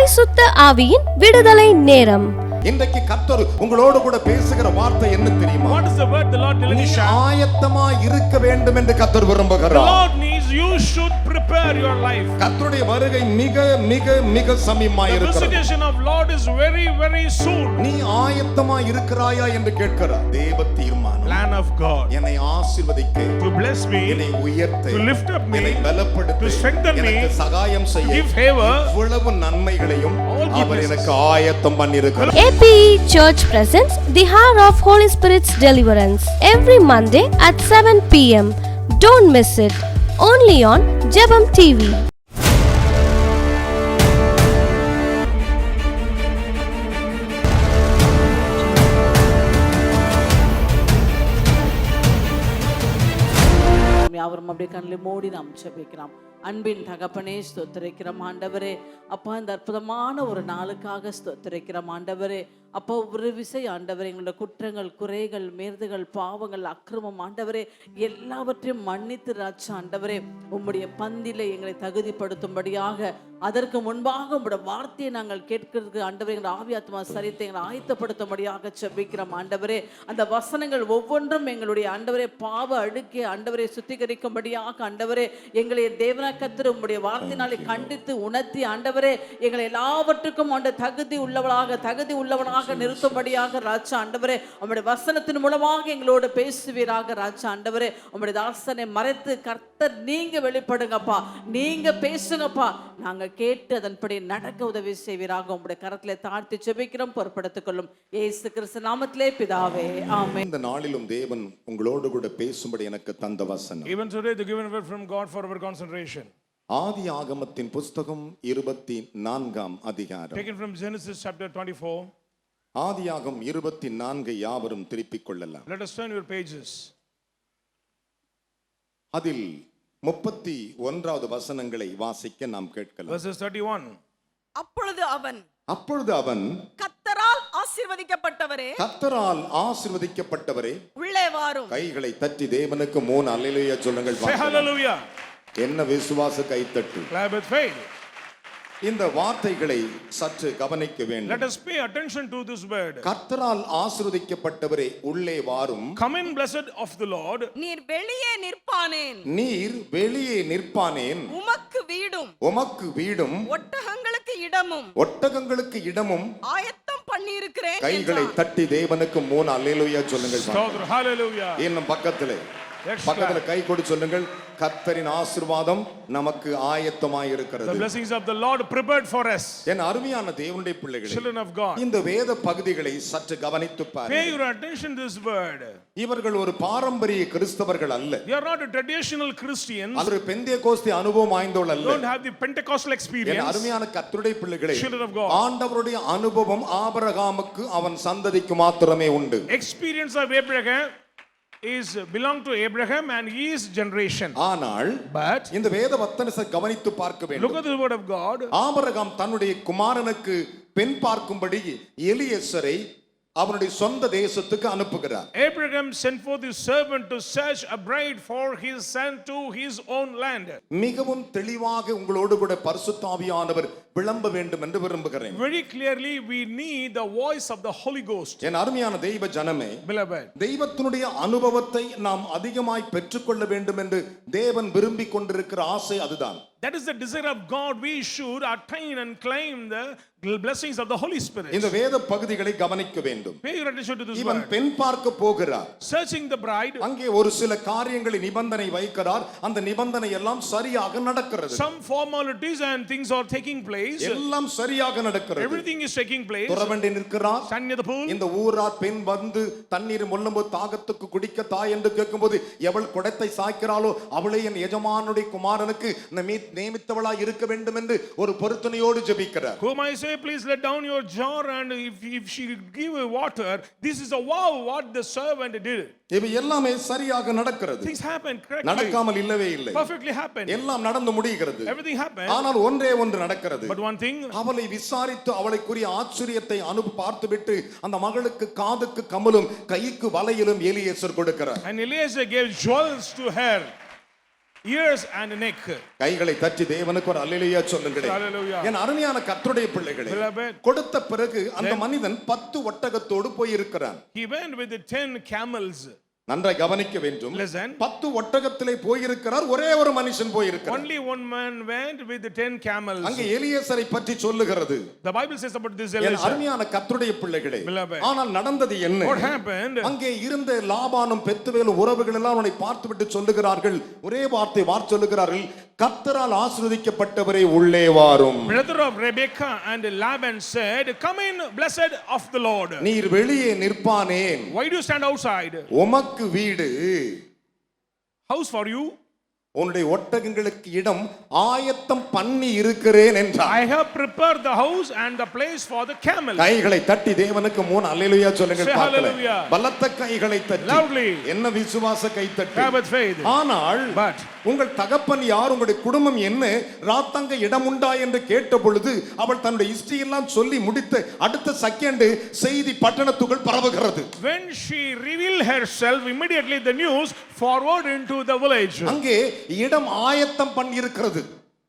பரிசுத்த ஆவியின் விடுதலை நேரம். இன்றைக்கு கர்த்தர் உங்களோடு கூட பேசுகிற வார்த்தை என்ன தெரியுமா? What is the word the Lord telling you? ஆயத்தமா இருக்க வேண்டும் என்று கர்த்தர் விரும்புகிறார். The Lord needs you should prepare your life. கர்த்தருடைய வருகை மிக மிக மிக சமீபமாய் இருக்கிறது. The visitation of Lord is very very soon. நீ ஆயத்தமா இருக்கிறாயா என்று கேட்கிறார். தேவ தீர்மானம். Plan of God. என்னை ஆசீர்வதிக்க, To bless me, என்னை உயர்த்த, to lift up me, என்னை பலப்படுத்த, to strengthen me, எனக்கு சகாயம் செய்ய, give favor, இவ்வளவு நன்மைகளையும் all அவர் goodnesses. எனக்கு ஆயத்தம் பண்ணியிருக்கிறார். APE Church presents the Hour of Holy Spirit's Deliverance every Monday at 7 p.m. Don't miss it. Only on Jebam TV. யாவரும் அப்படியே கண்ணில் மூடி நாம் ஜெபிக்கலாம். அன்பின் தகப்பனே ஸ்தோத்திரிக்கிறோம் ஆண்டவரே. அப்பா இந்த அற்புதமான ஒரு நாளுக்காக ஸ்தோத்திரிக்கிறோம் ஆண்டவரே. அப்போ ஒரு விசை ஆண்டவரே எங்களோட குற்றங்கள், குறைகள், மீறுதல்கள், பாவங்கள், அக்கிரமம் ஆண்டவரே எல்லாவற்றையும் மன்னித்து ராஜா ஆண்டவரே உம்முடைய பந்தில எங்களை தகுதிப்படுத்தும்படியாக, அதற்கு முன்பாக உம்முடைய வார்த்தையை நாங்கள் கேட்கிறதுக்கு ஆண்டவரே எங்கள் ஆவியாத்மா சரித்தை எங்களை ஆயத்தப்படுத்தும்படியாக ஜெபிக்கிறோம் ஆண்டவரே. அந்த வசனங்கள் ஒவ்வொன்றும் எங்களுடைய ஆண்டவரே பாவ அழுக்கை ஆண்டவரை சுத்திகரிக்கும்படியாக ஆண்டவரே எங்களை தேவனா கர்த்தர் உம்முடைய வார்த்தையினாலே கண்டித்து உணர்த்தி ஆண்டவரே எங்களை எல்லாவற்றுக்கும் ஆண்ட தகுதி உள்ளவனாக நிறுத்தும்படியாக ராஜா ஆண்டவரே உம்முடைய வசனத்தின் மூலமாக எங்களோடு பேசுவீராக ராஜா ஆண்டவரே. உம்முடைய தாசனை மறைத்து கர்த்தர் நீங்க வெளிப்படுங்கப்பா, நீங்க பேசுங்கப்பா, நாங்க கேட்டு அதன்படி நடக்க உதவி செய்வீராக உம்முடைய கரத்திலே தாழ்த்தி ஜெபிக்கிறோம். பொறுப்படுத்திக் கொள்ளும் இயேசு கிறிஸ்து நாமத்திலே பிதாவே, ஆமென். இந்த நாளிலும் தேவன் உங்களோடு கூட பேசும்படி எனக்கு தந்த வசனம். Even today the given word from God for our concentration. ஆதி ஆகமத்தின் புஸ்தகம் 24 அதிகாரம். Taken from Genesis chapter 24. ஆதியாகம் 24 யாவரும் திருப்பிக் கொள்ளலாம். Let us turn your pages. அதில் 31வது வசனங்களை வாசிக்க நாம் கேட்கலாம். Verses 31. அப்பொழுது அவன் கர்த்தரால் ஆசீர்வதிக்கப்பட்டவரே, கர்த்தரால் ஆசீர்வதிக்கப்பட்டவரே உள்ளே வாரும். கைகளை தட்டி தேவனுக்கு 3 அல்லேலூயா சொல்லுங்கள். Say hallelujah. என்ன விசுவாச கைத்தட்டு. Clap with faith. இந்த வார்த்தைகளை சற்று கவனிக்க வேண்டும். Let us pay attention to this word. கர்த்தரால் ஆசீர்வதிக்கப்பட்டவரே உள்ளே வாரும். Come in blessed of the Lord. நீர் வெளியே நிற்பானேன், நீர் வெளியே நிற்பானேன், உமக்கு வீடும் உமக்கு வீடும் ஒட்டகங்களுக்கு இடமும் ஒட்டகங்களுக்கு இடமும் ஆயத்தம் பண்ணியிருக்கிறேன். கைகளை தட்டி தேவனுக்கு 3 அல்லேலூயா சொல்லுங்கள். Stotram, hallelujah. இன்னும் பக்கத்திலே கை கொடு சொல்லுங்கள். கர்த்தரின் ஆசீர்வாதம் நமக்கு ஆயத்தமாய் இருக்கிறது. The blessings of the Lord prepared for us. என் அருமையான தேவனுடைய பிள்ளைகளே, children of God, இந்த வேத பகுதிகளை சற்று கவனித்து பாருங்கள். pay your attention to this word. இவர்கள் ஒரு பாரம்பரிய கிறிஸ்தவர்கள் அல்ல. They are not a traditional Christians. அல்லது பெந்தேகோஸ்தே அனுபவம் வாய்ந்தவர்கள் அல்ல. Don't have the Pentecostal experience. என் அருமையான கர்த்தருடைய பிள்ளைகளே, children of God, ஆண்டவருடைய அனுபவம் ஆபிரகாமுக்கு அவன் சந்ததிக்கு மாத்திரமே உண்டு. Experience of Abraham is belong to Abraham and his generation. ஆனால் but இந்த வேத வசனத்தை கவனித்து பார்க்க வேண்டும். look at the word of God. Abraham தன்னுடைய குமாரனுக்கு பெண் பார்க்கும்படி எலியேசரை அவனுடைய சொந்த தேசத்துக்கு அனுப்புகிறார். Abraham sent forth his servant to search a bride for his son to his own land. மிகவும் தெளிவாக உங்களோடு கூட பரிசுத்த ஆவியானவர் விளம்ப வேண்டும் என்று விரும்புகிறேன். Very clearly we need the voice of the Holy Ghost. என் அருமையான தெய்வ ஜனமே, beloved, தெய்வத்தினுடைய அனுபவத்தை நாம் அதிகமாய் பெற்றுக்கொள்ள வேண்டும் என்று தேவன் விரும்பிக் கொண்டிருக்கிற ஆசை அதுதான். That is the desire of God. We should attain and claim the blessings of the Holy Spirit. இந்த வேத பகுதிகளை கவனிக்க வேண்டும். Pay your attention to this இவன் word. பெண் பார்க்க போகிறார். Searching the bride. அங்கே ஒரு சில காரியங்களை நிபந்தனை வைக்கிறார். அந்த நிபந்தனை எல்லாம் சரியாக நடக்கிறது. Some formalities and things are taking place. எல்லாம் சரியாக நடக்கிறது. Everything is taking place. துறவண்டி நிற்கிறார். Stand near the pool. இந்த ஊரார் பெண் வந்து தண்ணீர் மொள்ளும்போது தாகத்துக்கு குடிக்க தாய் என்று கேட்கும்போது எவள் குடத்தை சாய்க்கிறாளோ அவளே என் எஜமானுடைய குமாரனுக்கு நியமித்தவளா இருக்க வேண்டும் என்று ஒரு பொருத்தனையோடு ஜெபிக்கிறார். Whom I say, please let down your jar, and if she give water, this is a wow what the servant did. இவை எல்லாமே சரியாக நடக்கிறது. Things happen correctly. நடக்காமல் இல்லவே இல்லை. Perfectly happened. எல்லாம் நடந்து முடிகிறது. Everything happened. ஆனால் ஒன்றே ஒன்று நடக்கிறது. But one thing, அவளை விசாரித்து அவளைக்குரிய ஆச்சரியத்தை பார்த்துவிட்டு அந்த மகளுக்கு காதுக்கு கமலும் கைக்கு வளையலும் எலியேசர் கொடுக்கிறார். and Eliezer gave jewels to her. ears and neck. கைகளை தட்டி தேவனுக்கு ஒரு அல்லேலூயா சொல்லுங்களேன். Hallelujah. என் அருமையான கர்த்தருடைய பிள்ளைகளே, Beloved, கொடுத்த பிறகு அந்த மனிதன் 10 ஒட்டகத்தோடு போயிருக்கிறான். he went with the 10 camels. நன்றாய் கவனிக்க வேண்டும். Listen. 10 ஒட்டகத்திலே போயிருக்கிறார், ஒரே ஒரு மனுஷன் போயிருக்கிறார். Only one man went with the 10 camels. அங்கே எலியேசரை பற்றி சொல்லுகிறது. The Bible says about this N Eliezer. அருமையான கர்த்தருடைய பிள்ளைகளே, Beloved. ஆனால் நடந்தது என்ன? What happened? அங்கே இருந்த லாபானும் பெத்துவேலும் உறவுகள் எல்லாம் அவனை பார்த்துவிட்டு சொல்லுகிறார்கள், ஒரே வார்த்தை சொல்லுகிறார்கள், கர்த்தரால் ஆசீர்வதிக்கப்பட்டவரே உள்ளே வாரும். Brother of Rebekah and Laban said, come in, blessed of the Lord. நீர் வெளியே நிற்பானேன், Why do you stand outside? உமக்கு வீடு, House for you. உன்னுடைய ஒட்டகங்களுக்கு இடம் ஆயத்தம் பண்ணி இருக்கிறேன் என்றார். I have prepared the house and the place for the camel. கைகளை தட்டி தேவனுக்கு 3 அல்லேலூயா சொல்லுங்கள் Say பார்க்கலாம். hallelujah. பலத்த கைகளை தட்டி Loudly. என்ன விசுவாச கை தட்டி. Have with faith. ஆனால் But உங்கள் தகப்பன் யார், உங்களுடைய குடும்பம் என்ன, ராத்தங்க இடம் உண்டா என்று கேட்ட பொழுது அவள் தன்னுடைய ஹிஸ்டரி எல்லாம் சொல்லி முடித்த அடுத்த செகண்ட் செய்தி பட்டணத்துக்குள் பரவுகிறது. when she revealed herself, immediately the news forward into the village. அங்கே இடம் ஆயத்தம் பண்ணி இருக்கிறது.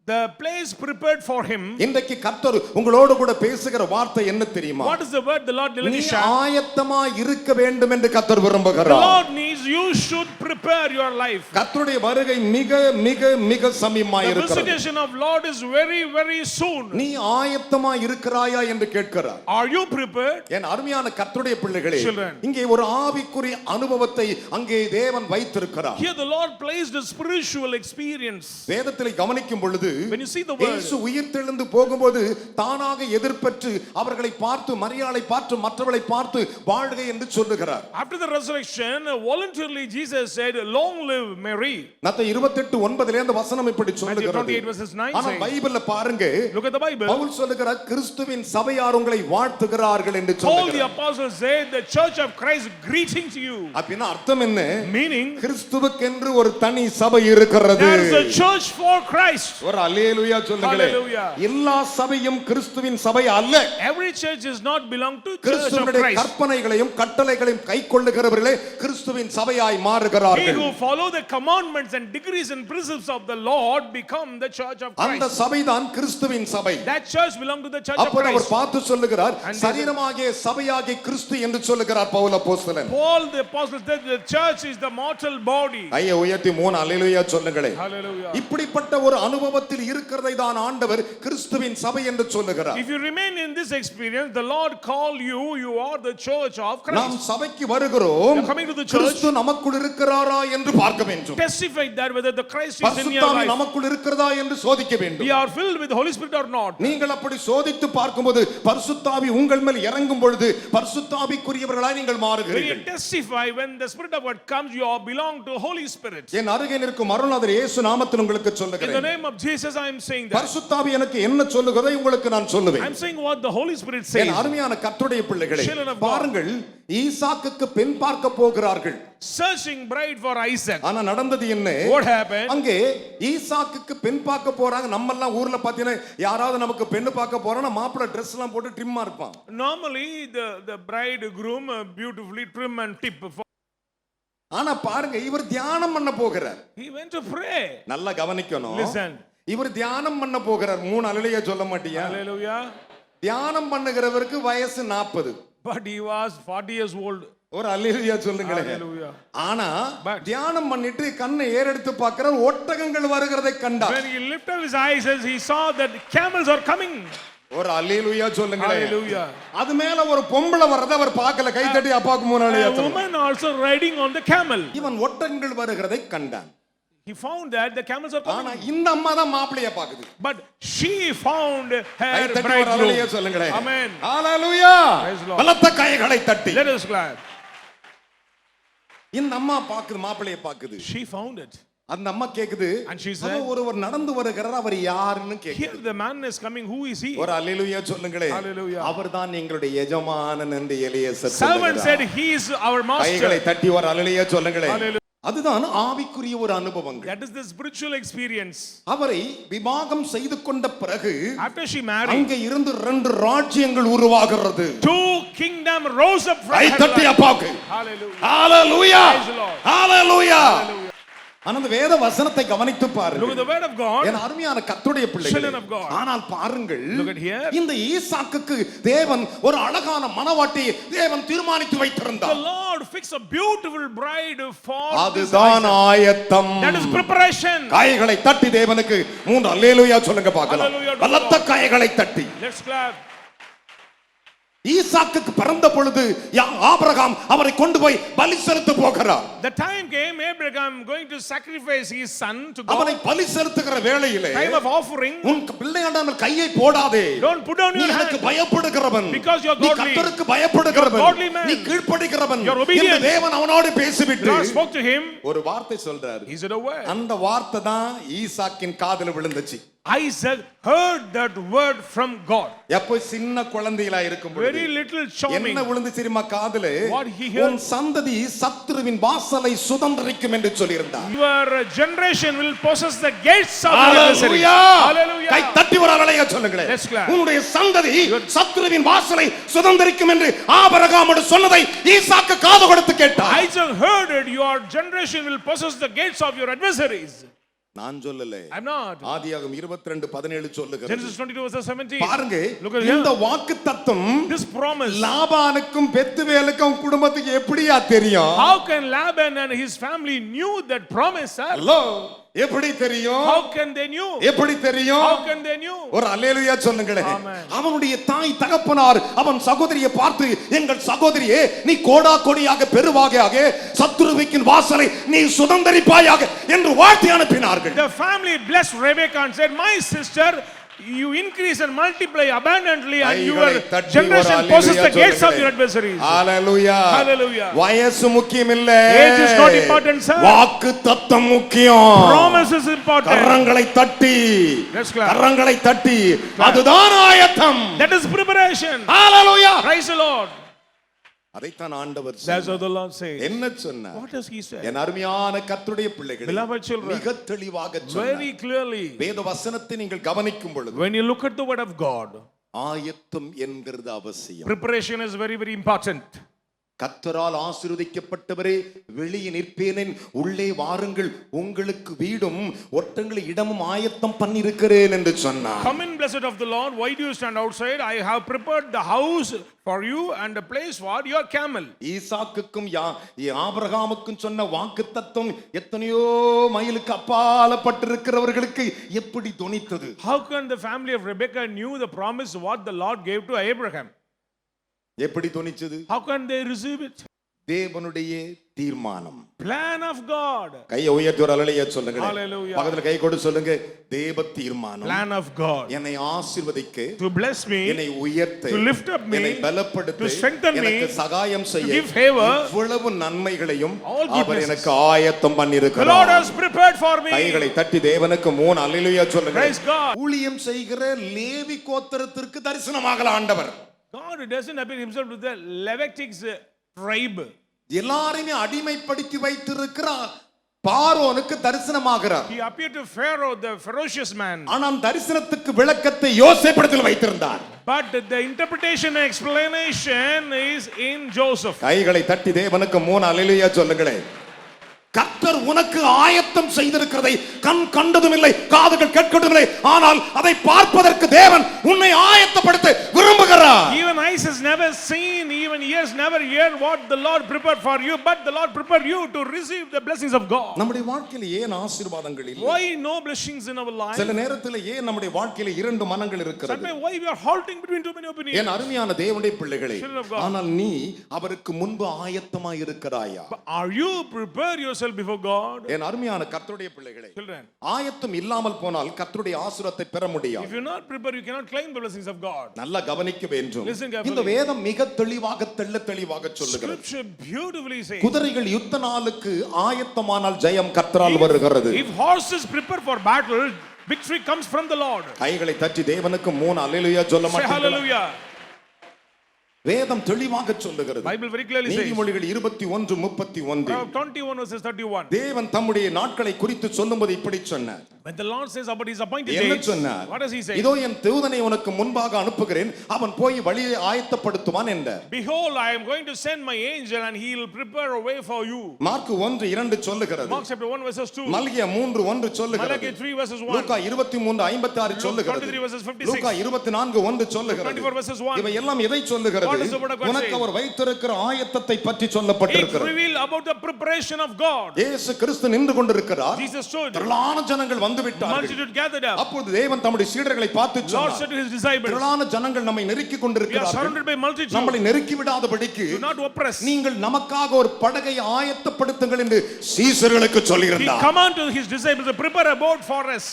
The place prepared for him. இன்றைக்கு கர்த்தர் உங்களோடு கூட பேசுகிற வார்த்தை என்ன தெரியுமா? What is the word the Lord நீ Elisha? ஆயத்தமா இருக்க வேண்டும் என்று கர்த்தர் The விரும்புகிறார். Lord needs you should prepare your life. கர்த்தருடைய வருகை மிக மிக மிக சமீபமாய் The இருக்கிறது. visitation of Lord is very very soon. நீ ஆயத்தமா இருக்கிறாயா என்று கேட்கிறார். Are you prepared? என் அருமையான கர்த்தருடைய பிள்ளைகளே, Children. இங்கே ஒரு ஆவிக்குரிய அனுபவத்தை அங்கே தேவன் வைத்திருக்கிறார். Here the Lord placed a spiritual experience. வேதத்தில் கவனிக்கும் பொழுது When you see the word, இயேசு உயிர்த்தெழுந்து போகும்போது தானாக எதிர்பற்று அவர்களை பார்த்து, மரியாளை பார்த்து, மற்றவர்களை பார்த்து வாழ்க என்று சொல்லுகிறார். after the resurrection, voluntarily Jesus said, long live Mary. மத்தேயு 28:9 அந்த வசனம் இப்படி சொல்லுகிறது. 28 verses 9 ஆனா says, பைபிள்ல பாருங்க, look at the Bible. Pavul சொல்லுகிறார், கிறிஸ்துவின் சபையார் உங்களை வாழ்த்துகிறார்கள் என்று All the சொல்லுகிறார். apostles said, the church of Christ greeting to you. அப்படினா அர்த்தம் என்ன? Meaning, கிறிஸ்துவுக்கென்று ஒரு தனி சபை இருக்கிறது. there is a church for Christ. ஒரு அல்லேலூயா சொல்லுங்களேன். Hallelujah. எல்லா சபையும் கிறிஸ்துவின் சபை அல்ல. Every church is not belong to church of கிறிஸ்துவினுடைய Christ. கற்பனைகளையும் கட்டளைகளையும் கைக்கொள்ளுகிறவர்களே கிறிஸ்துவின் சபையாய் He மாறுகிறார்கள். who follow the commandments and decrees and precepts of the Lord become the church of அந்த Christ. சபைதான் கிறிஸ்துவின் சபை. That church belong to the church of அப்ப அவர் Christ. பார்த்து சொல்லுகிறார், And சரீரமாகிய சபையாகிய கிறிஸ்து என்று சொல்லுகிறார் பவுல் அப்போஸ்தலன். Paul the apostle said the church is the mortal body. ஐயா உயர்த்தி 3 அல்லேலூயா சொல்லுங்களேன். Hallelujah. இப்படிப்பட்ட ஒரு அனுபவத்தில் இருக்கிறதை தான் ஆண்டவர் கிறிஸ்துவின் சபை என்று சொல்லுகிறார். If you remain in this experience, the Lord call you, you are the church of நாம் Christ. சபைக்கு வருகிறோம், We are coming to the church. கிறிஸ்து நமக்குள் இருக்கிறாரா என்று பார்க்க வேண்டும். Testify that whether the Christ is in your பரிசுத்தாவி life. நமக்குள் இருக்கிறதா என்று சோதிக்க வேண்டும். We are filled with the Holy Spirit or not. நீங்கள் அப்படி சோதித்து பார்க்கும்போது பரிசுத்தாவி உங்கள் மேல் இறங்கும் பொழுது பரிசுத்தாவிக்குரியவர்களாய் நீங்கள் When you மாறுகிறீர்கள். testify, when the Spirit of God comes, you are belong to Holy Spirit. என் அருகே நிற்கும் அருள்நாதர் இயேசு நாமத்தில் உங்களுக்கு In the சொல்லுகிறேன், name of Jesus, I am saying that. பரிசுத்தாவி எனக்கு என்ன சொல்லுகிறதை உங்களுக்கு நான் I சொல்லுவேன். am saying what the Holy Spirit N says. அருமையான கர்த்தருடைய பிள்ளைகளே, Children of God. பாருங்கள், ஈசாக்குக்கு பெண் பார்க்க போகிறார்கள். Searching bride for Isaac. ஆனா நடந்தது என்ன? What happened? அங்கே ஈசாக்குக்கு பெண் பார்க்க போறாங்க. நம்ம எல்லாம் ஊர்ல பாத்தீங்கன்னா யாராவது நமக்கு பெண்ணு பார்க்க போறானா மாப்பிள்ளை Dress எல்லாம் போட்டு ட்ரிம்மா இருப்பான். Normally, the bridegroom beautifully trim and tip. ஆனா பாருங்க, இவர் தியானம் பண்ண போகிறார். He went to pray. நல்லா கவனிக்கணும். Listen. இவர் தியானம் பண்ண போகிறார். 3 அல்லேலூயா சொல்ல மாட்டியா? Hallelujah. தியானம் பண்ணுகிறவருக்கு வயசு 40. But he was 40 years old. ஒரு அல்லேலூயா சொல்லுங்களேன். Hallelujah. ஆனா But தியானம் பண்ணிட்டு கண்ணை ஏறெடுத்து பார்க்கிறார், ஒட்டகங்கள் வருகிறதை கண்டார். when he lifted up his eyes, he saw that camels are coming. ஒரு அல்லேலூயா சொல்லுங்களேன். Hallelujah. அது மேல ஒரு பொம்பளை வரத அவர் பார்க்கல. கை தட்டி அப்பாக்கு 3 A hallelujah. woman also riding on the camel. இவன் ஒட்டகங்கள் வருகிறதை கண்டான். He found that the camels are ஆனா coming. இந்த அம்மா தான் மாப்பிளைய பாக்குது. But she found guy her தட்டி ஒரு அல்லேலூயா bridegroom. சொல்லுங்களேன். Amen. Hallelujah. Praise the Lord. பலத்த கைகளை தட்டி. Let us clap. இந்த அம்மா பாக்குது, மாப்பிளைய பாக்குது. She found it. அந்த அம்மா கேக்குது, And she said, ஒருவர் நடந்து வருகிறார், அவர் யாருன்னு here கேக்குது. the man is coming, who is he? ஒரு அல்லேலூயா சொல்லுங்களேன். Hallelujah. அவர்தான் எங்களுடைய எஜமானன் என்று எலியேசர் Servant said, சொல்லுகிறார். he is our கைகளை master. தட்டி ஒரு அல்லேலூயா சொல்லுங்களேன். Hallelujah. அதுதான் ஆவிக்குரிய ஒரு அனுபவங்கள். That is the spiritual experience. அவரை விவாகம் செய்து கொண்ட பிறகு After she married, அங்க இருந்து 2 ராஜ்யங்கள் உருவாகிறது. 2 kingdoms rose up from guy her தட்டி life. அப்பாக்கு. Hallelujah. Hallelujah. Praise the Lord. Hallelujah. Hallelujah. ஆனா அந்த வேத வசனத்தை கவனித்து Look at பாருங்கள். the word of God. என் அருமையான கர்த்தருடைய பிள்ளைகளே, Children of God. ஆனால் பாருங்கள், Look at here. இந்த ஈசாக்குக்கு தேவன் ஒரு அழகான மணவாட்டியை தேவன் தீர்மானித்து The வைத்திருந்தார். Lord fixed a beautiful bride for this அதுதான் Isaac. ஆயத்தம். That is preparation. கைகளை தட்டி தேவனுக்கு 3 அல்லேலூயா சொல்லுங்க பார்க்கலாம். Hallelujah to பலத்த God. கைகளை தட்டி. Let's clap. ஈசாக்குக்கு பிறந்த பொழுது ஆபிரகாம் அவரை கொண்டு போய் பலி செலுத்த போகிறார். The time came, Abraham going to sacrifice his son to God. அவனை பலி செலுத்துகிற வேளையிலே Time of offering. உன் பிள்ளையாண்டாமல் கையை போடாதே. Don't put down நீ your எனக்கு hand. பயப்படுகிறவன். Because you are நீ godly. கர்த்தருக்கு பயப்படுகிறவன். You are godly man. நீ கீழ்ப்படிகிறவன். You are obedient. என்று தேவன் அவனோடு பேசிவிட்டு God spoke to him. ஒரு வார்த்தை சொல்றார். He said a word. அந்த வார்த்தை தான் ஈசாக்கின் காதுல விழுந்துச்சு. Isaac heard that word from God. எப்போ சின்ன குழந்தைகளா இருக்கும் பொழுது Very little charming. என்ன விழுந்து தெரியுமா காதுல? What he heard? உன் சந்ததி சத்துருவின் வாசலை சுதந்தரிக்கும் என்று சொல்லியிருந்தார். Your generation will possess the gates of the adversary. Hallelujah. கை தட்டி ஒரு அல்லேலூயா சொல்லுங்களேன். Let's clap. உன்னுடைய சந்ததி சத்துருவின் வாசலை சுதந்தரிக்கும் என்று ஆபிரகாமோடு சொன்னதை ஈசாக்கு காது கொடுத்து கேட்டார். Isaac heard it. Your generation will possess the gates of your adversaries. நான் சொல்லல. I'm not. ஆதியாகமம் 22:17 சொல்லுகிறது. Genesis 22:17. பாருங்க, Look at here. இந்த வாக்குத்தத்தம் This promise. லாபானுக்கும் பெத்துவேலுக்கும் குடும்பத்துக்கு எப்படியா தெரியும்? How can Laban and his family knew that promise, sir? Hello, எப்படி தெரியும்? How can they knew? எப்படி தெரியும்? How can they knew? ஒரு அல்லேலூயா சொல்லுங்களே. Amen. அவனுடைய தாய் தகப்பனார் அவன் சகோதரியை பார்த்து, எங்கள் சகோதரியே நீ கோடா கோடியாக பெருவாகையாக சத்துருவின் வாசலை நீ சுதந்தரிப்பாயாக என்று வாழ்த்தி அனுப்பினார்கள். The family blessed Rebekah and said, my sister, you increase and multiply abundantly and your generation possess the gates of your adversaries. Hallelujah. Hallelujah. வயசு முக்கியம் இல்ல. Age is not important, sir. வாக்குத்தத்தம் முக்கியம். Promise is important. கரங்களை தட்டி. Let's clap. கரங்களை தட்டி. அதுதான் ஆயத்தம். That is preparation. Hallelujah. Praise the Lord. அதைத்தான் ஆண்டவர் That's what the Lord says. என்ன சொன்னார்? What does he say? என் அருமையான கர்த்தருடைய பிள்ளைகளே, Beloved children, மிக தெளிவாக சொன்னார். very clearly, வேத வசனத்தை நீங்கள் கவனிக்கும் பொழுது when you look at the word of God, ஆயத்தம் என்கிறது அவசியம். preparation is very, very important. கர்த்தரால் ஆசீர்வதிக்கப்பட்டவரே வெளியே நிற்பேனேன், உள்ளே வாருங்கள், உங்களுக்கு வீடும் ஒட்டங்களை இடமும் ஆயத்தம் பண்ணியிருக்கிறேன் என்று சொன்னார். Come in, blessed of the Lord. Why do you stand outside? I have prepared the house for you and a place for your camel. ஈசாக்குக்கும் ஆபிரகாமுக்கும் சொன்ன வாக்குத்தத்தம் எத்தனையோ மைலுக்கு அப்பாலப்பட்டிருக்கிறவர்களுக்கு எப்படி தொனித்தது? How can the family of Rebekah knew the promise what the Lord gave to Abraham? எப்படி தொனிச்சது? How can they receive it? தேவனுடைய தீர்மானம். Plan of God. கையை உயர்த்தி ஒரு அல்லேலூயா சொல்லுங்க. Hallelujah. பக்கத்துல கை கொடு சொல்லுங்க. தேவ தீர்மானம். Plan of God. என்னை ஆசீர்வதிக்க, To bless me, என்னை உயர்த்த, to lift up me, என்னை பலப்படுத்த, to strengthen me, எனக்கு சகாயம் செய்ய, to give favor, இவ்வளவு நன்மைகளையும் all goodnesses. அவர் எனக்கு ஆயத்தம் The Lord பண்ணியிருக்கிறார். has prepared for me. கைகளை தட்டி தேவனுக்கு 3 அல்லேலூயா சொல்லுங்க. Praise God. ஊழியம் செய்கிற லேவி கோத்திரத்திற்கு தரிசனமாகல ஆண்டவர். God doesn't appear himself to the Levitic tribe. எல்லாரையுமே அடிமைப்படுத்தி வைத்திருக்கிறார். பார்வோனுக்கு தரிசனமாகிறார். He appeared to Pharaoh, the ferocious man. ஆனால் தரிசனத்துக்கு விளக்கத்தை யோசேப்பிடத்தில் வைத்திருந்தார். But the interpretation and explanation is in Joseph. கைகளை தட்டி தேவனுக்கு 3 அல்லேலூயா சொல்லுங்களேன். கர்த்தர் உனக்கு ஆயத்தம் செய்திருக்கிறதை கண் கண்டதும் இல்லை, காதுகள் கேட்கதும் இல்லை, ஆனால் அதை பார்ப்பதற்கு தேவன் உன்னை ஆயத்தப்படுத்த விரும்புகிறார். Even eyes has never seen, even ears never heard what the Lord prepared for you, but the Lord prepared you to receive the blessings of God. நம்முடைய வாழ்க்கையில் ஏன் ஆசீர்வாதங்கள் இல்லை? Why no blessings in our life? சில நேரத்தில் ஏன் நம்முடைய வாழ்க்கையில் 2 மனங்கள் இருக்கிறது? Sometimes why we are halting between too many opinions? என் அருமையான தேவனுடைய பிள்ளைகளே, Children of God. ஆனால் நீ அவருக்கு முன்பு ஆயத்தமாய் இருக்கிறாயா? But are you prepare yourself before God? என் அருமையான கர்த்தருடைய பிள்ளைகளே, Children, ஆயத்தம் இல்லாமல் போனால் கர்த்தருடைய ஆசீர்வாதத்தை பெற if முடியாது. you're not prepared, you cannot claim the blessings of God. நல்லா கவனிக்க வேண்டும். Listen carefully. இந்த வேதம் மிக தெளிவாக தெளிவாக சொல்லுகிறது. Scripture beautifully says, குதிரைகள் யுத்த நாளுக்கு ஆயத்தமானால் ஜெயம் கர்த்தரால் வருகிறது. if horses prepare for battle, victory comes from the Lord. கைகளை தட்டி தேவனுக்கு 3 அல்லேலூயா சொல்ல Say மாட்டீங்களா? hallelujah. வேதம் தெளிவாக சொல்லுகிறது. Bible very clearly says. நீதிமொழிகள் 21:31. 21 verses 31. தேவன் தம்முடைய நாட்களை குறித்து சொல்லும்போது இப்படி சொன்னார். When the Lord says about his appointed என்ன days, சொன்னார்? what does he say? இதோ என் தூதனை உனக்கு முன்பாக அனுப்புகிறேன், அவன் போய் வழியை ஆயத்தப்படுத்துவான் என்றார். Behold, I am going to send my angel and he will prepare a way for you. Mark 1:2 சொல்லுகிறது. Mark chapter 1 verses 2. மல்கியா 3:1 சொல்லுகிறது. Malachi 3 verses 1. லூக்கா 23:56 சொல்லுகிறது. 23 verses 56. லூக்கா 24:1 சொல்லுகிறது. 24 verses 1. இவை எல்லாம் எதை சொல்லுகிறது? What is the word of God உனக்கு saying? அவர் வைத்திருக்கிற ஆயத்தத்தை பற்றி It சொல்லப்பட்டிருக்கிறது. reveal about the preparation of God. இயேசு கிறிஸ்து நின்று கொண்டிருக்கிறார். Jesus stood. திரளான ஜனங்கள் வந்து விட்டார்கள். Multitude gathered up. அப்பொழுது தேவன் தம்முடைய சீடர்களை பார்த்து Lord சொன்னார், said to his disciples, திரளான ஜனங்கள் நம்மை நெருக்கி we are கொண்டிருக்கிறார்கள். surrounded by multitude. நம்மளை நெருக்கி விடாதபடிக்கு Do not oppress. நீங்கள் நமக்காக ஒரு படகை ஆயத்தப்படுத்துங்கள் என்று சீசர்களுக்கு He சொல்லியிருந்தார். commanded to his disciples to prepare a boat for us.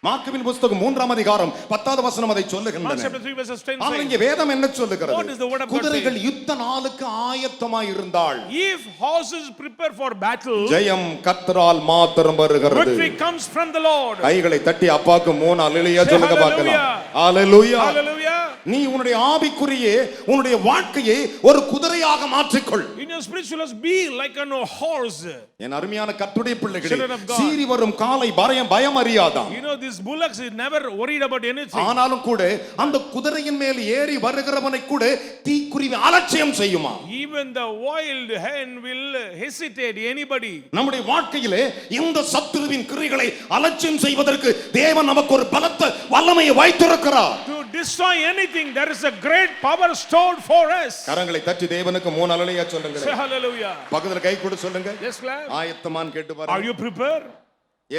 மார்க்குவின் புத்தகம் 3ஆம் அதிகாரம் 10வது வசனம் அதை Mark சொல்லுகின்றன. chapter 3 verses 10 ஆனால் says, இங்கே வேதம் என்ன What சொல்லுகிறது? is the word of God குதிரைகள் saying? யுத்த நாளுக்கு ஆயத்தமாய் இருந்தால் if horses prepare for battle, ஜெயம் கர்த்தரால் மாத்திரம் வருகிறது. victory comes from the Lord. கைகளை தட்டி அப்பாக்கு 3 அல்லேலூயா Say சொல்லுங்க பார்க்கலாம். ஹalleluya. Hallelujah. நீ உன்னுடைய ஆவிக்குரிய உன்னுடைய வாழ்க்கையை ஒரு குதிரையாக மாற்றிக்கொள். In your spiritual life, be like a horse. என் அருமையான கர்த்தருடைய பிள்ளைகளே, Children of God. சீறி வரும் காலை பயம் அறியாதாம். You know, these bullocks is never worried about anything. ஆனாலும் கூட அந்த குதிரையின் மேல் ஏறி வருகிறவனை கூட தீக்குருவி அலட்சியம் செய்யுமா? Even the wild hen will hesitate anybody. நம்முடைய வாழ்க்கையிலே இந்த சத்துருவின் கிரியைகளை அலட்சியம் செய்வதற்கு தேவன் நமக்கு ஒரு பலத்த வல்லமையை வைத்திருக்கிறார். To destroy anything, there is a great power stored for us. கரங்களை தட்டி தேவனுக்கு 3 அல்லேலூயா சொல்லுங்க. Say hallelujah. பக்கத்துல கை கொடு சொல்லுங்க. Yes, clap. ஆயத்தமான்னு கேட்டு Are பாருங்க. you prepared?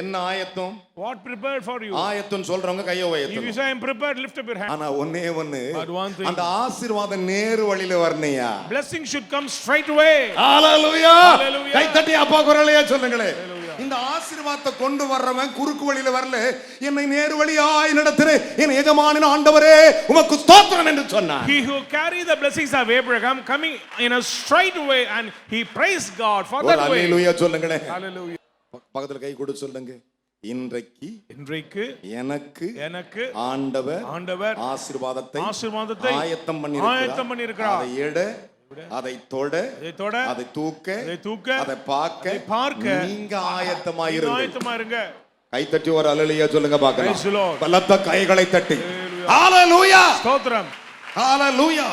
என்ன ஆயத்தம்? What prepared for you? ஆயத்தம் சொல்றவங்க கையை If you உயர்த்தணும். say I'm prepared, lift up your hand. ஆனா ஒண்ணே ஒண்ணு, But one thing, அந்த ஆசீர்வாதம் நேரு வழியில வரணையா? blessing should come straight away. Hallelujah. Hallelujah. கை தட்டி அப்பா குரலையா சொல்லுங்களே. இந்த ஆசீர்வாதத்தை கொண்டு வர்றவன் குறுக்கு வழியில வரல, என்னை நேரு வழியாய் நடத்துற என் எஜமானன் ஆண்டவரே உமக்கு ஸ்தோத்திரம் என்று சொன்னார். He who carry the blessings of Abraham coming in a straight way and he praised God for that way. ஹalleluya சொல்லுங்களே. Hallelujah. பக்கத்துல கை கொடு சொல்லுங்க. இன்றைக்கு எனக்கு ஆண்டவர் ஆசீர்வாதத்தை ஆயத்தம் பண்ணியிருக்கிறார். அதை எடு, அதை தொட, அதை தூக்க, அதை பார்க்க நீங்க ஆயத்தமாயிருங்க. கை தட்டி ஒரு அல்லேலூயா சொல்லுங்க பார்க்கலாம். பலத்த கைகளை தட்டி ஹalleluya. ஸ்தோத்திரம். ஹalleluya.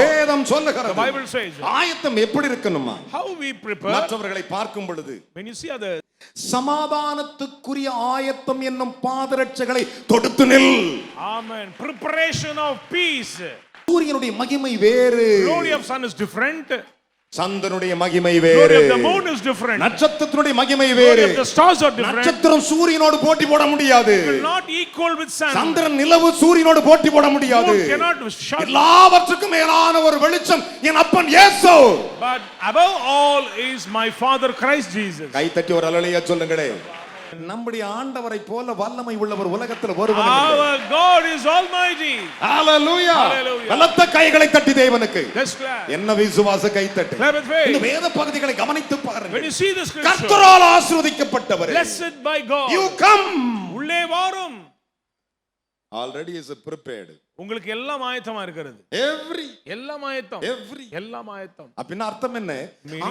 வேதம் சொல்லுகிறது. The Bible says, ஆயத்தம் எப்படி இருக்கணுமா? how we prepare. மற்றவர்களை பார்க்கும் பொழுது when you see others, சமாதானத்துக்குரிய ஆயத்தம் என்னும் பாதரட்சைகளை தொடுத்து நில். amen. Preparation of peace. சூரியனுடைய மகிமை வேறு. Glory of sun is different. சந்திரனுடைய மகிமை வேறு. Glory of the moon is different. நட்சத்திரத்துடைய மகிமை வேறு. Glory of the stars are different. நட்சத்திரம் சூரியனோடு போட்டி போட முடியாது. It will not equal with sun. சந்திரன் நிலவு சூரியனோடு போட்டி போட முடியாது. Moon cannot shine. எல்லாவற்றுக்கும் மேலான ஒரு வெளிச்சம் என் அப்பன் இயேசு. But above all is my father Christ Jesus. கை தட்டி ஒரு அல்லேலூயா சொல்லுங்களே. நம்முடைய ஆண்டவரை போல வல்லமை உள்ளவர் உலகத்தில் ஒருவரும் இல்லை. Our God is almighty. Hallelujah. Hallelujah. பலத்த கைகளை தட்டி தேவனுக்கு. Let's clap. என்ன விசுவாச கை தட்டு. Clap with faith. இந்த வேத பகுதிகளை கவனித்து பாருங்கள். When you see the scripture, கர்த்தரால் ஆசீர்வதிக்கப்பட்டவரே, blessed by God, you come. உள்ளே வாரும். Already is prepared. உங்களுக்கு எல்லாம் ஆயத்தமா இருக்கிறது. எல்லாம் ஆயத்தம். எல்லாம் ஆயத்தம். அப்படினா அர்த்தம் என்ன?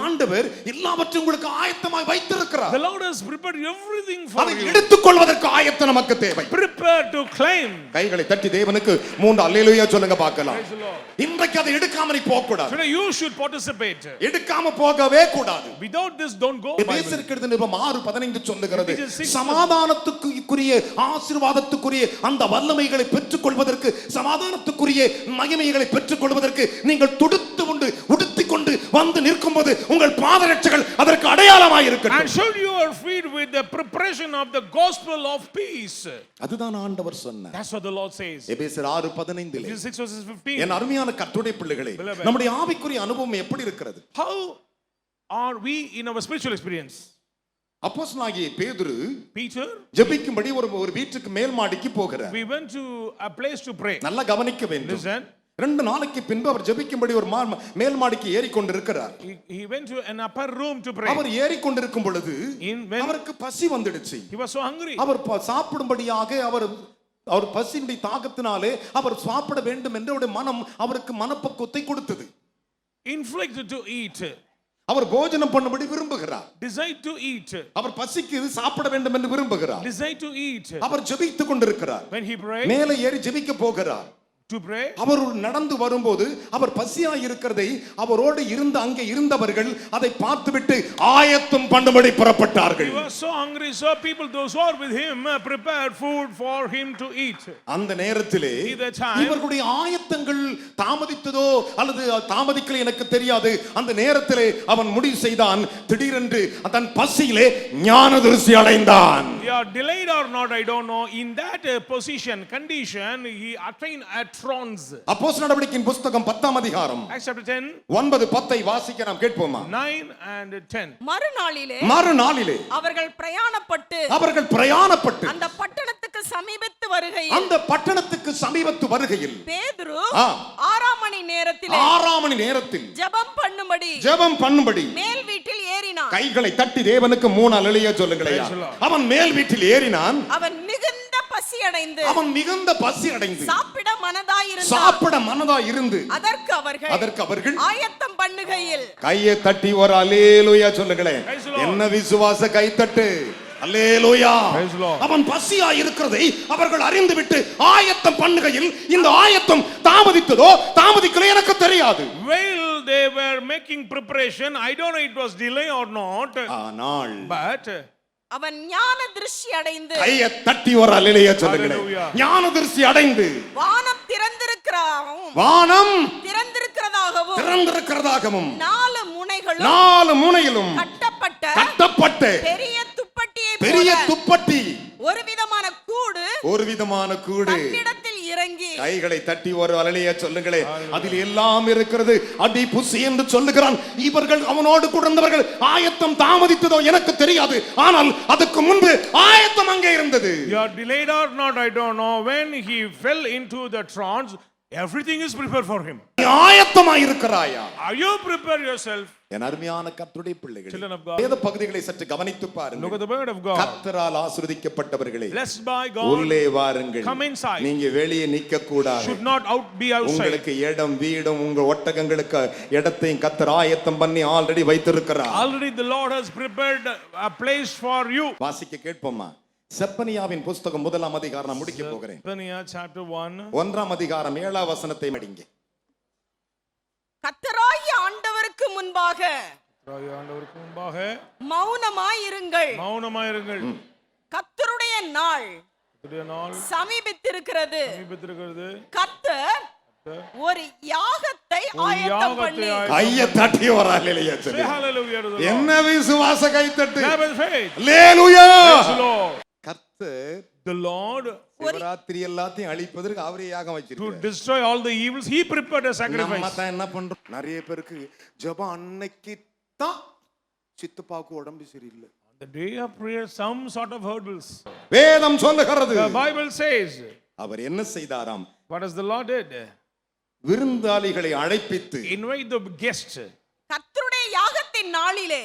ஆண்டவர் எல்லாவற்றையும் உங்களுக்கு ஆயத்தமாய் வைத்திருக்கிறார். The Lord has prepared everything for you. அதை எடுத்துக்கொள்வதற்கு ஆயத்தம் நமக்கு தேவை. Prepare to claim. கைகளை தட்டி தேவனுக்கு 3 அல்லேலூயா சொல்லுங்க பார்க்கலாம். இன்றைக்கு அதை எடுக்காம நீ போக கூடாது. Today you should participate. எடுக்காம போகவே கூடாது. Without this don't go. எபேசியருக்கு நிருபம் 6:15 சொல்லுகிறது, சமாதானத்துக்குரிய ஆசீர்வாதத்துக்குரிய அந்த வல்லமைகளை பெற்றுக்கொள்வதற்கு, சமாதானத்துக்குரிய மகிமைகளை பெற்றுக் கொள்வதற்கு நீங்கள் துடுத்து கொண்டு உடுத்திக் கொண்டு வந்து நிற்கும்போது உங்கள் பாதரட்சைகள் அதற்கு அடையாளமாய் இருக்கட்டும். And should your feet with the preparation of the gospel of peace. அதுதான் ஆண்டவர் சொன்னார். That's what the Lord says. எபேசியர் 6:15 6 verses 15. என் அருமையான கர்த்தருடைய பிள்ளைகளே, நம்முடைய ஆவிக்குரிய அனுபவம் எப்படி இருக்கிறது? How are we in our spiritual experience? அப்போஸ்தலனாகிய பேதுரு Peter ஜெபிக்கும்படி ஒரு வீட்டுக்கு மேல் மாடிக்கு போகிறார். we went to a place to pray. நல்லா கவனிக்க வேண்டும். Listen. 2 நாளைக்கு பின்பு அவர் ஜெபிக்கும்படி ஒரு மேல் மாடிக்கு ஏறி கொண்டிருக்கிறார். He went to an upper room to pray. அவர் ஏறி கொண்டிருக்கும் பொழுது அவருக்கு பசி வந்துடுச்சு. He was so hungry. அவர் சாப்பிடும்படியாக அவர் பசியினுடைய தாகத்தினாலே அவர் சாப்பிட வேண்டும் என்ற மனம் அவருக்கு மனப்பக்குவத்தை கொடுத்தது. inflicted to eat, அவர் போஜனம் பண்ணும்படி விரும்புகிறார். desire to eat, அவர் பசிக்கு சாப்பிட வேண்டும் என்று விரும்புகிறார். desire to eat. அவர் ஜெபித்துக் கொண்டிருக்கிறார். When he prayed மேலே ஏறி ஜெபிக்க போகிறார். to pray, அவர் நடந்து வரும்போது அவர் பசியாய் இருக்கிறதை அவரோடு இருந்த அங்கே இருந்தவர்கள் அதை பார்த்துவிட்டு ஆயத்தம் பண்ணும்படி புறப்பட்டார்கள். he was so hungry, so people those who are with him prepared food for him to eat. அந்த நேரத்திலே Either time, இவர்களுடைய ஆயத்தங்கள் தாமதித்ததோ அல்லது தாமதிக்கல எனக்கு தெரியாது. அந்த நேரத்திலே அவன் முடிவு செய்தான், திடீரென்று தன் பசியிலே ஞானதிருஷ்டி அடைந்தான். yeah, delayed or not, I don't know. In that condition, he attained a trance. அப்போஸ்தலர் நடவடிக்கையின் புத்தகம் 10ஆம் அதிகாரம் Acts chapter 10, 9-10 வாசிக்க நாம் கேட்போமா? 9 and 10. மறுநாளிலே அவர்கள் பிரயாணப்பட்டு அந்த அந்த பட்டணத்துக்கு சமீபத்து வருகையில் பேதுரு 6 மணி நேரத்தில் ஜெபம் பண்ணும்படி மேல் வீட்டில் ஏறினான். கைகளை தட்டி தேவனுக்கு 3 அல்லேலூயா சொல்லுங்களேன். அவன் மேல் வீட்டில் ஏறினான். அவன் மிகுந்த பசி அடைந்து சாப்பிட மனதாய் இருந்து அதற்கு அவர்கள் ஆயத்தம் பண்ணுகையில் கையை தட்டி ஒரு அல்லேலூயா சொல்லுங்களேன். என்ன விசுவாச கைத்தட்டு, அல்லேலூயா. அவன் பசியா இருக்கிறதை அவர்கள் அறிந்துவிட்டு ஆயத்தம் பண்ணுகையில் இந்த ஆயத்தம் தாமதிக்கல எனக்கு தெரியாது. While they were making preparation, I don't know it was delay or not, ஆனால் but அவன் ஞான திருஷ்டி அடைந்து கையை தட்டி ஒரு அல்லேலூயா சொல்லுங்களேன். ஞான திருஷ்டி அடைந்து வானம் திறந்திருக்கிறதாகவும் 4 முனைகளும் கட்டப்பட்ட பெரிய துப்பட்டி ஒரு விதமான கூடு தன்னிடத்தில் இறங்கி கைகளை தட்டி ஒரு அல்லேலூயா சொல்லுங்களேன். அதில் எல்லாம் இருக்கிறது. அடி புசி என்று சொல்லுகிறான். இவர்கள் அவனோடு கூடந்தவர்கள் ஆயத்தம் தாமதித்ததோ எனக்கு தெரியாது. ஆனால் அதுக்கு முன்பு ஆயத்தம் அங்கே இருந்தது. you are delayed or not, I don't know. When he fell into the trance, everything is prepared for him. ஆயத்தமாய் இருக்கிறாயா? Are you prepared yourself? என் அருமையான கர்த்தருடைய பிள்ளைகளே, Children of God, வேத பகுதிகளை சற்று கவனித்து பாருங்கள். look at the word of God. கர்த்தரால் ஆசீர்வதிக்கப்பட்டவர்களே, Blessed by God, உள்ளே வாருங்கள். come inside. நீங்க வெளியே நிக்க கூடாது. Should not be outside. உங்களுக்கு இடம், வீடும், உங்க ஒட்டகங்களுக்கு இடத்தையும் கர்த்தர் ஆயத்தம் பண்ணி ஆல்ரெடி வைத்திருக்கிறார். Already the Lord has prepared a place for you. வாசிக்க கேட்போமா? செப்பனியாவின் புத்தகம் 1ஆம் அதிகாரம் நான் முடிக்க போகிறேன். Zephaniah chapter 1, 1ஆம் அதிகாரம் 7ஆம் வசனத்தை படிங்க. கர்த்தராகிய ஆண்டவருக்கு முன்பாக மௌனமாயிருங்கள். கர்த்தருடைய நாள் சமீபித்திருக்கிறது. கர்த்தர் ஒரு யாகத்தை ஆயத்தம் பண்ணி கையை தட்டி ஒரு அல்லேலூயா சொல்லுங்க. என்ன விசுவாச கைத்தட்டு, அல்லேலூயா. கர்த்தர் the Lord சிவராத்திரி எல்லாத்தையும் அழிப்பதற்கு அவரே யாகம் வச்சிருக்கார். to destroy all the evils, he prepared a sacrifice. நம்ம தான் என்ன பண்றோம்? நிறைய பேருக்கு ஜெபம் அன்னைக்கு தான் சித்தப்பாக்கு உடம்பு சரியில்லை. On the day of prayer, some sort of hurdles. வேதம் சொல்லுகிறது, The Bible says, அவர் என்ன செய்தாராம்? what does the Lord did? விருந்தாளிகளை அழைப்பித்து Invite the guests. கர்த்தருடைய யாகத்தின் நாளிலே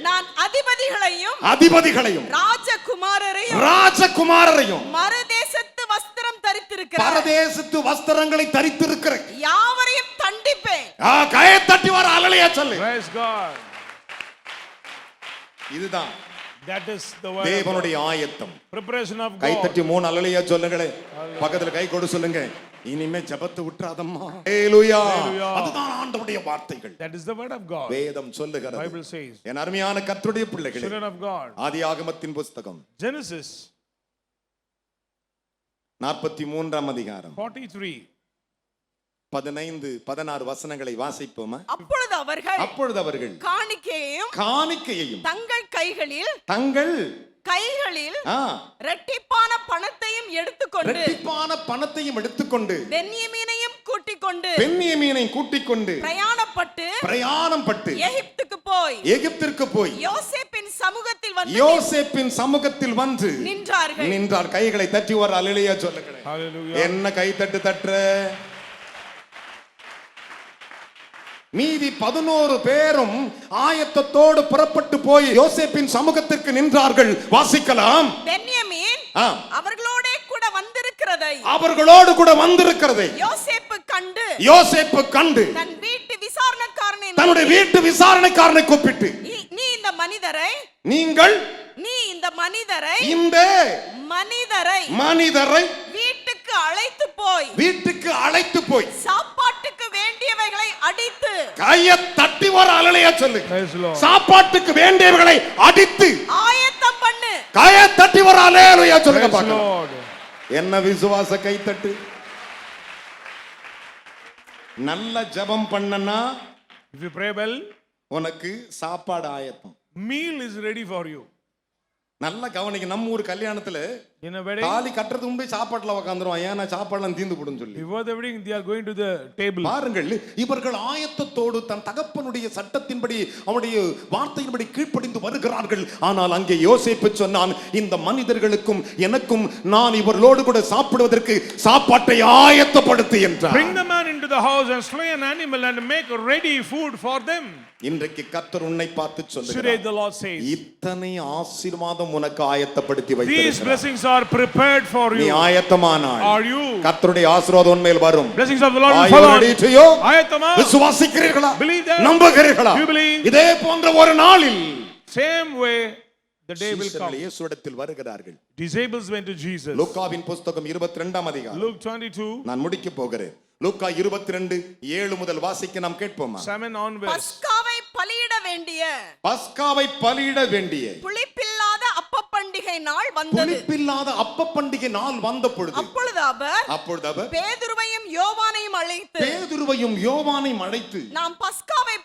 நான் அதிபதிகளையும் ராஜகுமாரரையும் மறுதேசத்து வஸ்திரம் தரித்திருக்கிறேன், பரதேசத்து வஸ்திரங்களை தரித்திருக்கிறேன், யாவரையும் தண்டிப்பேன். கையை தட்டி வர அல்லேலூயா சொல்லு. Praise God. இதுதான் That is the word. தேவனுடைய ஆயத்தம், preparation of God. கை தட்டி 3 அல்லேலூயா சொல்லுங்களே. பக்கத்துல கை கொடு சொல்லுங்க. இனிமே ஜெபத்தை விட்டுறாதம்மா. அல்லேலூயா. அதுதான் ஆண்டவருடைய வார்த்தைகள். That is the word of God. வேதம் சொல்லுகிறது. Bible says. என் அருமையான கர்த்தருடைய பிள்ளைகளே, Children of God. ஆதியாகமத்தின் புத்தகம் Genesis 43ஆம் அதிகாரம் 43. 15, 16 வசனங்களை வாசிப்போமா? அப்பொழுது அவர்கள் காணிக்கையையும் தங்கள் கைகளில் இரட்டிப்பான பணத்தையும் எடுத்துக்கொண்டு பென்யமீனையும் கூட்டிக் கொண்டு பிரயாணப்பட்டு எகிப்துக்கு போய் யோசேப்பின் சமூகத்தில் வந்து நின்றார். கைகளை தட்டி ஒரு அல்லேலூயா சொல்லுங்களேன். என்ன கை தட்டுற? மீதி 11 பேரும் ஆயத்தத்தோடு புறப்பட்டு போய் யோசேப்பின் சமூகத்திற்கு நின்றார்கள். வாசிக்கலாம். பென்யமீன் அவர்களோடு கூட வந்திருக்கிறதை யோசேப்பு கண்டு தன் வீட்டு தன்னுடைய வீட்டு விசாரணைக்காரனை கூப்பிட்டு நீ இந்த மனிதரை நீங்கள் இந்த மனிதரை வீட்டுக்கு அழைத்து போய் சாப்பாட்டுக்கு வேண்டியவைகளை அடித்து கையை தட்டி வர அல்லேலூயா சொல்லு. சாப்பாட்டுக்கு வேண்டியவைகளை அடித்து ஆயத்தம் பண்ணு. கையை தட்டி வர அல்லேலூயா சொல்லுங்க பார்க்கலாம். என்ன விசுவாச கைத்தட்டு. நல்ல ஜெபம் பண்ணனா If you pray well, உனக்கு சாப்பாடு ஆயத்தம். meal is ready for you. நல்ல கவனிக்க. நம்ம ஊர் கல்யாணத்துல In a wedding, தாலி கட்டுறது முன்பே சாப்பாட்டுல உட்காந்துருவான். ஏன்னா சாப்பாடுலாம் தீந்து போடுன்னு சொல்லி. before the wedding, they are going to the table. பாருங்கள், இவர்கள் ஆயத்தத்தோடு தன் தகப்பனுடைய சட்டத்தின்படி அவனுடைய வார்த்தையின்படி கீழ்ப்படிந்து வருகிறார்கள். ஆனால் அங்கே யோசேப்பு சொன்னான், இந்த மனிதர்களுக்கும் எனக்கும் நான் இவர்களோடு கூட சாப்பிடுவதற்கு சாப்பாட்டை ஆயத்தப்படுத்து என்றார். Bring the man into the house and slay an animal and make ready food for them. இன்றைக்கு கர்த்தர் உன்னை பார்த்து Today சொல்லுகிறார், the Lord says, இத்தனை ஆசீர்வாதம் உனக்கு ஆயத்தப்படுத்தி these வைத்திருக்கிறார். blessings are prepared for நீ you. ஆயத்தமானாய். Are you? கர்த்தருடைய ஆசீர்வாதம் உன்மேல் வரும். Blessings of the Lord Are will you follow. ready to you? ஆயத்தமா? விசுவாசிக்கிறீர்களா? Believe that. நம்புகிறீர்களா? You believe. இதே போன்ற ஒரு நாளில் Same way the day will come. இயேசுவிடத்தில் வருகிறார்கள். Disciples went to Jesus. லூக்காவின் புத்தகம் 22ஆம் அதிகாரம். Luke 22. நான் முடிக்க போகிறேன். லூக்கா 22:7 முதல் வாசிக்க நாம் கேட்போமா? 7 onwards. பஸ்காவை பலியிட வேண்டிய பஸ்காவை பலியிட வேண்டிய புளிப்பில்லாத அப்ப பண்டிகை நாள் வந்தது. புளிப்பில்லாத அப்ப பண்டிகை நாள் வந்த பொழுது அப்பொழுது அவர் பேதுருவையும் யோவானையும் அழைத்து நாம் பஸ்காவை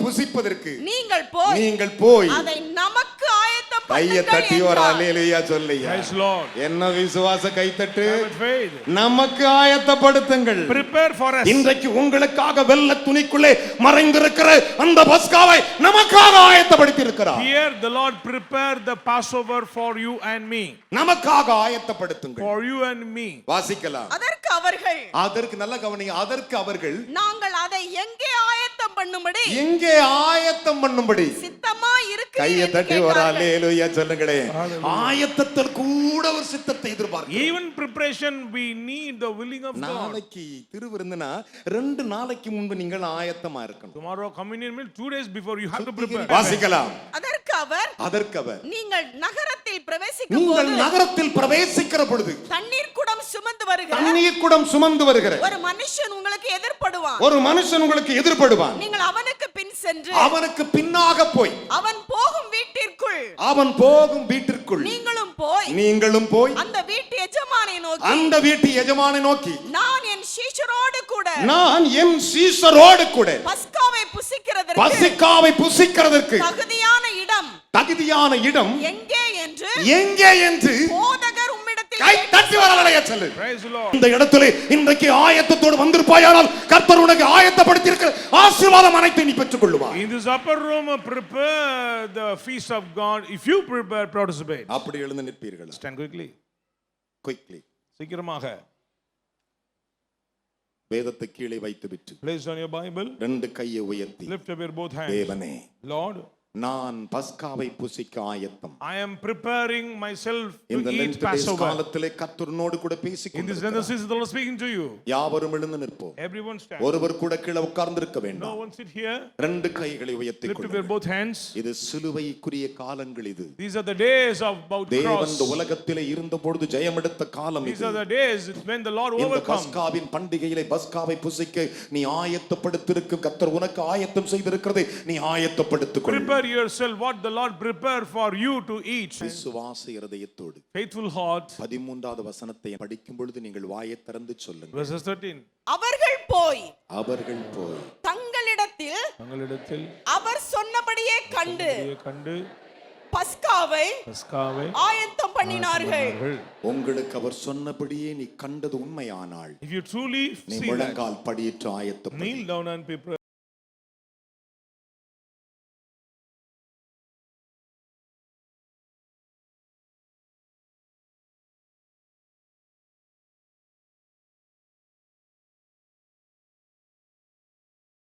புசிப்பதற்கு நீங்கள் போய் அதை நமக்கு ஆயத்தம் கையை தட்டி ஒரு அல்லேலூயா சொல்லுங்க. Praise Lord. என்ன விசுவாச கைத்தட்டு. Faith. நமக்கு ஆயத்தப்படுத்துங்கள். Prepare for us. இன்றைக்கு உங்களுக்காக வெள்ளை துணிக்குள்ளே மறைந்திருக்கிற அந்த பஸ்காவை நமக்காக ஆயத்தப்படுத்தி இருக்கிறார். Here the Lord prepare the Passover for you and me. நமக்காக ஆயத்தப்படுத்துங்கள். For you and me. வாசிக்கலாம். அதற்கு நல்ல கவனிங்க. அதற்கு அவர்கள் நாங்கள் அதை எங்கே ஆயத்தம் பண்ணும்படி சித்தமா இருக்கு. கையை தட்டி ஒரு அல்லேலூயா சொல்லுங்களே. ஆயத்தத்தில் கூட ஒரு சித்தத்தை எதிர்பார்க்கிறோம். Even preparation we need the willing of God. நாளைக்கு திருவிருந்துனா 2 நாளைக்கு முன்பு நீங்கள் ஆயத்தமா இருக்கணும். Tomorrow communion meal 2 days before you have to prepare. வாசிக்கலாம். அதற்கு அவர் நீங்கள் நகரத்தில் பிரவேசிக்கிற பொழுது தண்ணீர் குடம் சுமந்து வருகிற ஒரு மனுஷன் உங்களுக்கு எதிர்ப்படுவான். நீங்கள் அவனுக்கு பின் சென்று அவனுக்கு பின்னாக போய் அவன் போகும் வீட்டிற்குள் நீங்களும் போய் அந்த வீட்டு எஜமானை நோக்கி நான் என் சீஷரோடு கூட பஸ்காவை புசிக்கிறதற்கு தகுதியான இடம் எங்கே என்று போதகர் உம்மிடத்தில் கை தட்டி வரலையா சொல்லு. இந்த இடத்திலே இன்றைக்கு ஆயத்தத்தோடு வந்திருப்பாயானால் கர்த்தர் உனக்கு ஆயத்தப்படுத்தி இருக்கிற ஆசீர்வாதம் அனைத்தையும் நீ பெற்றுக் கொள்ளுவாய். In this upper room prepare the feast of God. If you prepare, participate. அப்படி எழுந்து நிற்பீர்கள். Stand quickly. சீக்கிரமாக. வேதத்தை கீழே வைத்துவிட்டு Place on your Bible. 2 கையை உயர்த்தி Lift up your both hands. தேவனே, Lord, நான் பஸ்காவை புசிக்க ஆயத்தம். I am preparing myself to eat Passover. காலத்திலே கர்த்தரோடு கூட பேசிக் In this season the Lord speaking to you. யாவரும் எழுந்து நிற்போம். Everyone stand. ஒருவர் கூட கீழே உட்கார்ந்து இருக்க வேண்டாம். No one sit here. 2 கைகளை உயர்த்தி Lift up your both hands. இது சிலுவைக்குரிய காலங்கள். இது These are the days of about cross. தேவன் இந்த உலகத்திலே இருந்த பொழுது ஜெயமெடுத்த காலம் இது. These are the days when the Lord overcome. இந்த பஸ்காவின் பண்டிகையிலே பஸ்காவை புசிக்க நீ ஆயத்தப்படுத்தியிருக்கும் கர்த்தர் உனக்கு ஆயத்தம் செய்திருக்கிறது. நீ ஆயத்தப்படுத்திக் கொள். Prepare yourself what the Lord prepare for you to eat. விசுவாச இருதயத்தோடு faithful heart. 13வது வசனத்தை படிக்கும் பொழுது நீங்கள் வாயை திறந்து சொல்லுங்கள். Verses 13. அவர்கள் போய் தங்களிடத்தில் அவர் சொன்னபடியே கண்டு பஸ்காவை ஆயத்தம் பண்ணினார்கள். உங்களுக்கு அவர் சொன்னபடியே நீ கண்டது உண்மையானால் if you truly நீ முழங்கால் படியிட்டு ஆயத்தம் kneel down and prepare.